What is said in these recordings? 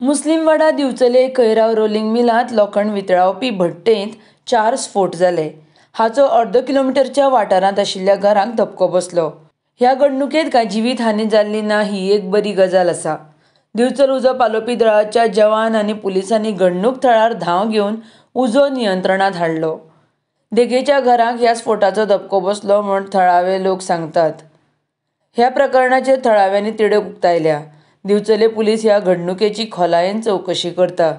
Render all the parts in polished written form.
मुस्लिमवाडा दिवचले खैराव rolling मिलांत लोखंड वितळावपी भट्टेंत 4 स्फोट जाले। हाचो अर्द किलोमीटरच्या वाठारांत आशिल्ल्या घरांक धपको बसलो। ह्या घडणुकेंत कांय जिवीत हानी जाल्ली ना ही एक बरी गजाल आसा। दिवचल उजो पालोवपी दळाच्या जवान आनी पुलिसांनी घडणूक थळार धांव घेवन उजो नियंत्रणांत हाडलो। देगेच्या घरांक ह्या स्फोटाचो धपको बसलो म्हूण थळावे लोक सांगतात। ह्या प्रकरणाचेर थळाव्यांनी तिडक उक्तायल्या। दिवचले पुलीस ह्या घडणुकेची खोलायेन चवकशी करता।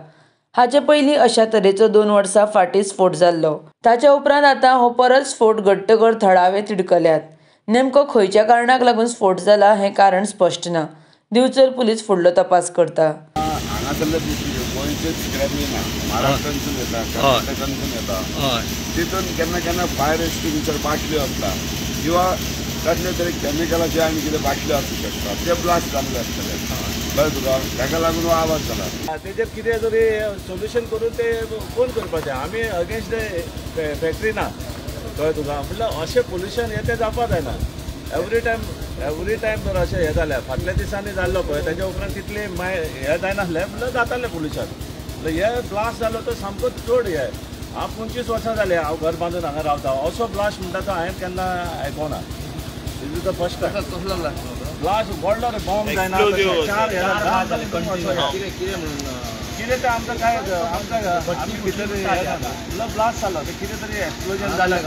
हाचे पयलीं अशा तरेचो 2 वर्सां फाटीं स्फोट जाल्लो। ताच्या उपरांत आतां हो परत स्फोट घडटकर थळावे तिडकल्यात। नेमको खंयच्या कारणाक लागून स्फोट जाला हें कारण स्पश्ट ना। दिवचल पुलीस फुडलो तपास करता। केन्ना फायर एक्सटिंग्विशर बाटल्यो आसता किंवा कसले तरी कॅमिकलाचे आनी कितें बाटल्यो आसूं शकता ते ब्लास्ट जाल्ले आसतले कळ्ळें तुका ताका लागून हो आवाज जाला। तेजेर कितें तरी सोल्युशन करून ते कोण करपाचें आमी अगेन्स्ट फॅक्टरी ना कळ्ळें तुका म्हणल्यार अशें पोल्युशन हें तें जावपा जायना। एवरी टायम जर अशें हें जालें फाटल्या दिसांनी जाल्लो पळय तेच्या उपरांत तितलें हें जायनासलें म्हणल्यार जातालें पोल्युशन। हे ब्लास्ट जालो तो सामको चड हें हांव 25 वर्सां जालें हांव घर बांदून हांगा रावता असो ब्लास्ट म्हणटा तो हांवें केन्ना आयकोना। दिस इज द फर्स्ट टायम। कसलो ब्लास्ट व्हडलो रे बॉम्ब जायना कितें तें आमकां काय आमकां भितर ब्लास्ट जालो कितें तरी एक्सप्लोजन जालें।